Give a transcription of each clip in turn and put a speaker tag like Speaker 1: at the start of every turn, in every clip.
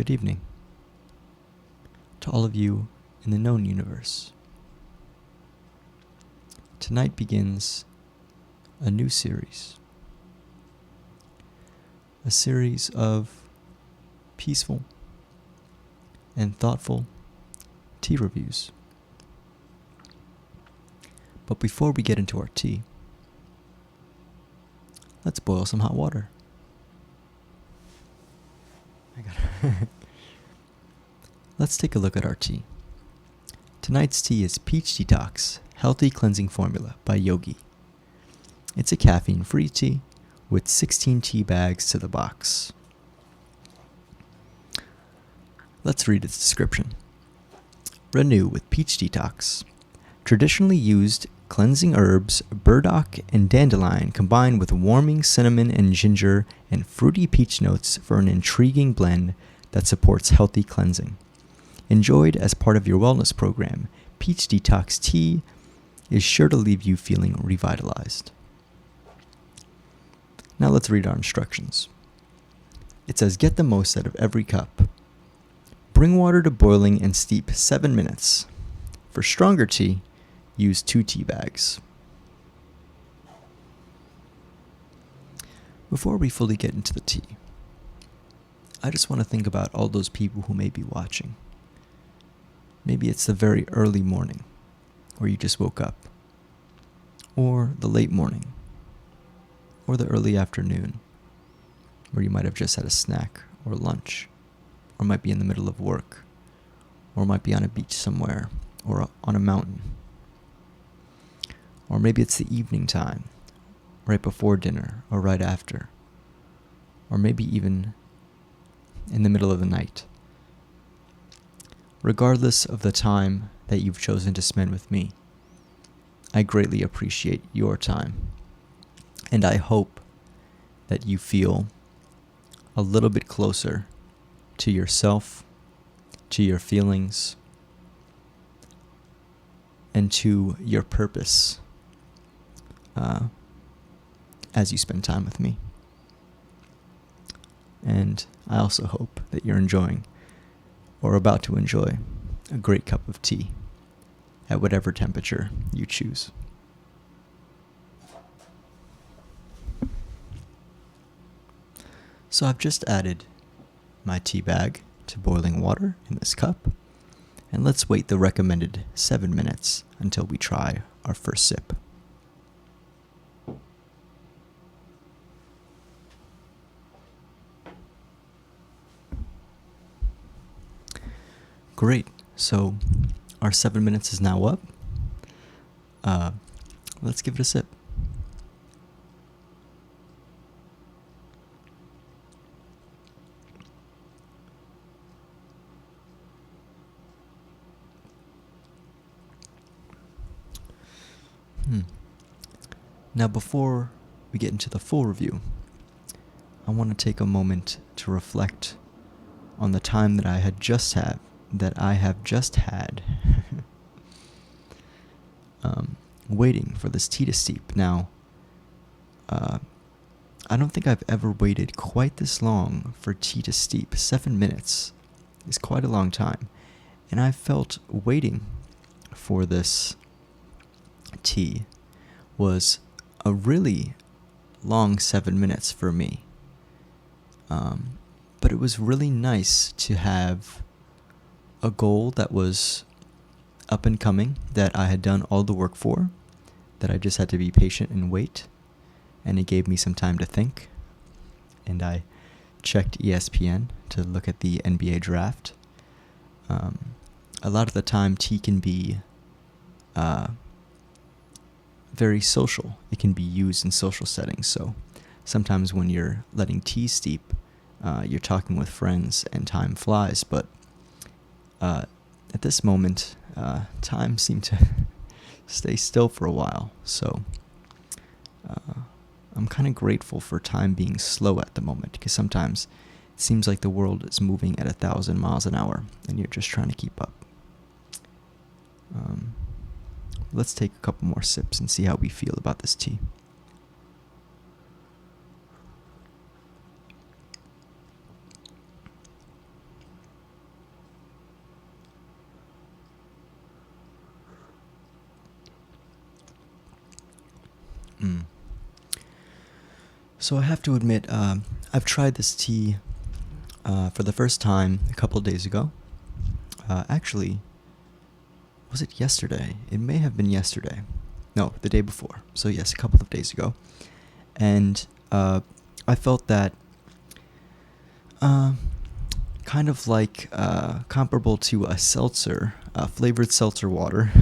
Speaker 1: good evening. To all of you in the known universe. Tonight begins a new series. A series of peaceful and thoughtful tea reviews. But before we get into our tea, let's boil some hot water. Let's take a look at our tea. Tonight's tea is Peach Detox Healthy Cleansing Formula by Yogi. It's a caffeine-free tea with 16 tea bags to the box. Let's read its description. Renew with Peach Detox. Traditionally used cleansing herbs, burdock and dandelion combine with warming cinnamon and ginger and fruity peach notes for an intriguing blend that supports healthy cleansing. Enjoyed as part of your wellness program, Peach Detox tea is sure to leave you feeling revitalized. Now let's read our instructions. It says, get the most out of every cup. Bring water to boiling and steep 7 minutes. For stronger tea, use 2 tea bags. Before we fully get into the tea, I just want to think about all those people who may be watching. Maybe it's the very early morning, where you just woke up, or the late morning, or the early afternoon, where you might have just had a snack or lunch, or might be in the middle of work, or might be on a beach somewhere, or on a mountain. Or maybe it's the evening time, right before dinner, or right after, or maybe even in the middle of the night. Regardless of the time that you've chosen to spend with me, I greatly appreciate your time, and I hope that you feel a little bit closer to yourself, to your feelings, and to your purpose as you spend time with me. And I also hope that you're enjoying or about to enjoy a great cup of tea at whatever temperature you choose. So I've just added my tea bag to boiling water in this cup, and let's wait the recommended 7 minutes until we try our first sip. Great, so our 7 minutes is now up. Let's give it a sip. Now before we get into the full review, I want to take a moment to reflect on the time that I have just had waiting for this tea to steep. Now, I don't think I've ever waited quite this long for tea to steep. 7 minutes is quite a long time, and I felt waiting for this tea was a really long 7 minutes for me. But it was really nice to have a goal that was up and coming, that I had done all the work for, that I just had to be patient and wait, and it gave me some time to think. And I checked ESPN to look at the NBA draft. A lot of the time, tea can be very social. It can be used in social settings. So sometimes when you're letting tea steep, you're talking with friends and time flies. But at this moment, time seemed to stay still for a while. So I'm kind of grateful for time being slow at the moment, because sometimes it seems like the world is moving at 1,000 miles an hour and you're just trying to keep up. Let's take a couple more sips and see how we feel about this tea. Mm. So I have to admit, I've tried this tea for the first time a couple of days ago. Actually, was it yesterday? It may have been yesterday. No, the day before. So yes, a couple of days ago. And I felt that kind of like comparable to a seltzer, flavored seltzer water.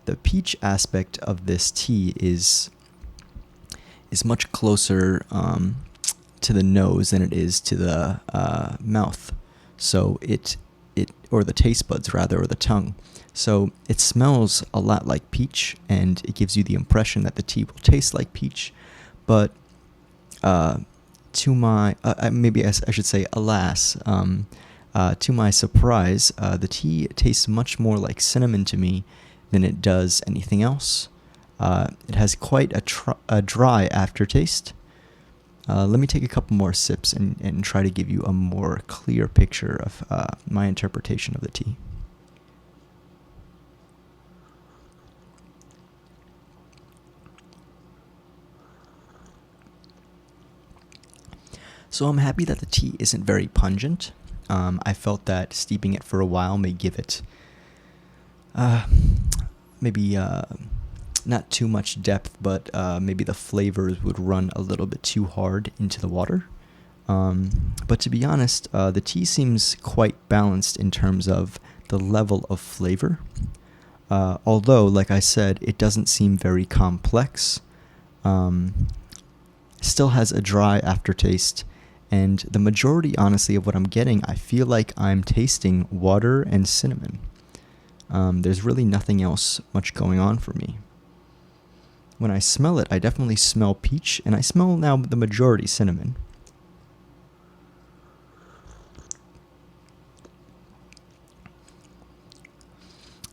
Speaker 1: The peach aspect of this tea is much closer to the nose than it is to the mouth. So it or the taste buds rather, or the tongue. So it smells a lot like peach, and it gives you the impression that the tea will taste like peach. But to my maybe I should say, alas, to my surprise, the tea tastes much more like cinnamon to me than it does anything else. It has quite a dry aftertaste. Let me take a couple more sips and try to give you a more clear picture of my interpretation of the tea. So I'm happy that the tea isn't very pungent. I felt that steeping it for a while may give it maybe not too much depth, but maybe the flavors would run a little bit too hard into the water. But to be honest, the tea seems quite balanced in terms of the level of flavor. Although, like I said, it doesn't seem very complex. Still has a dry aftertaste. And the majority, honestly, of what I'm getting, I feel like I'm tasting water and cinnamon. There's really nothing else much going on for me. When I smell it, I definitely smell peach, and I smell now the majority cinnamon.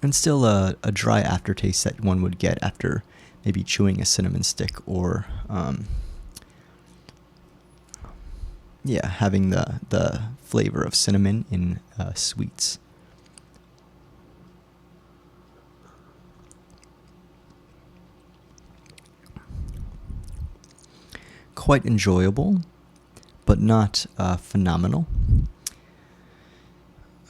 Speaker 1: And still a dry aftertaste that one would get after maybe chewing a cinnamon stick or having the flavor of cinnamon in sweets. Quite enjoyable, but not phenomenal.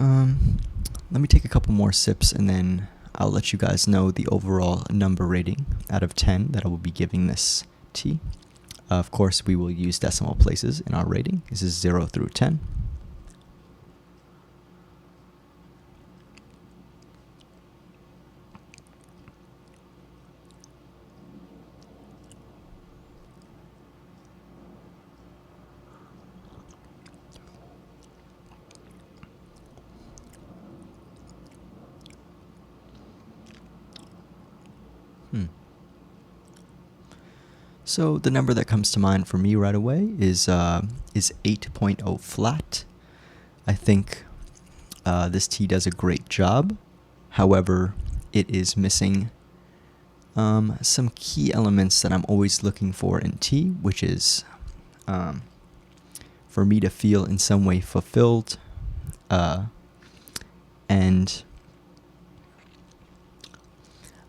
Speaker 1: Let me take a couple more sips and then I'll let you guys know the overall number rating out of 10 that I will be giving this tea. Of course, we will use decimal places in our rating. This is 0 through 10. So the number that comes to mind for me right away is 8.0 flat. I think this tea does a great job. However, it is missing some key elements that I'm always looking for in tea, which is for me to feel in some way fulfilled and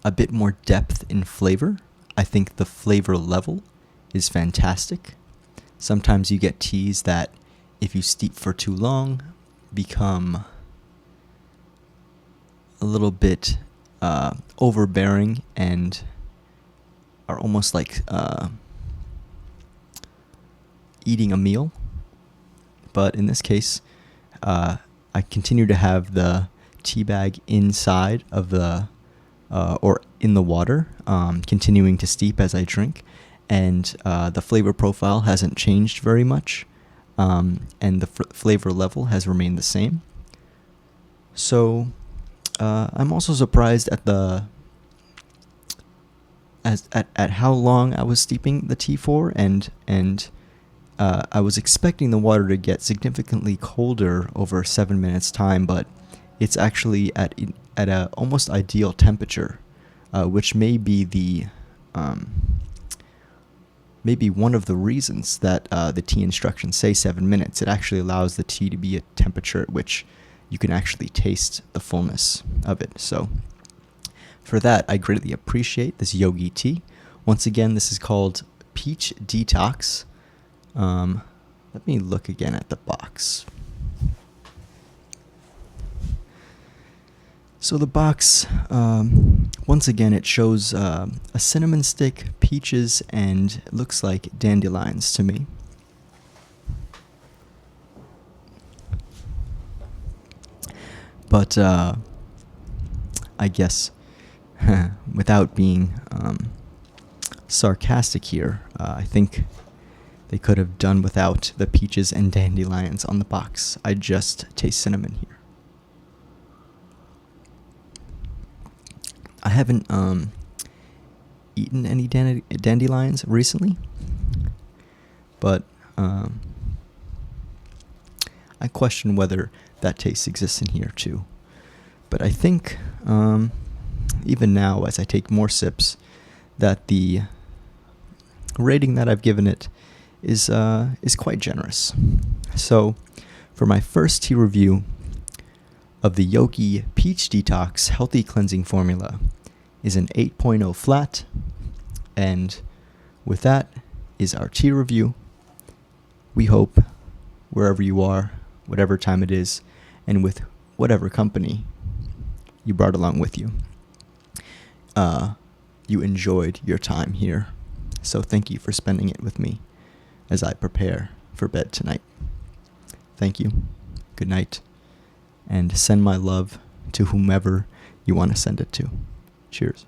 Speaker 1: a bit more depth in flavor. I think the flavor level is fantastic. Sometimes you get teas that, if you steep for too long, become a little bit overbearing and are almost like eating a meal. But in this case, I continue to have the tea bag inside of the or in the water, continuing to steep as I drink, and the flavor profile hasn't changed very much, and the flavor level has remained the same. So I'm also surprised at at how long I was steeping the tea for, and I was expecting the water to get significantly colder over 7 minutes time, but it's actually at a almost ideal temperature, which may be maybe one of the reasons that the tea instructions say 7 minutes. It actually allows the tea to be a temperature at which you can actually taste the fullness of it. So for that, I greatly appreciate this Yogi tea, Once again, this is called Peach Detox. Let me look again at the box. So the box, once again, it shows a cinnamon stick, peaches, and it looks like dandelions to me. But I guess, without being sarcastic here, I think they could have done without the peaches and dandelions on the box. I just taste cinnamon here. I haven't eaten any dandelions recently, but I question whether that taste exists in here too. But I think even now, as I take more sips, that the rating that I've given it is quite generous. So for my first tea review of the Yogi Peach Detox Healthy Cleansing Formula is an 8.0 flat. And with that is our tea review. We hope wherever you are, whatever time it is, and with whatever company you brought along with you, you enjoyed your time here. So thank you for spending it with me as I prepare for bed tonight. Thank you. Good night. And send my love to whomever you want to send it to. Cheers.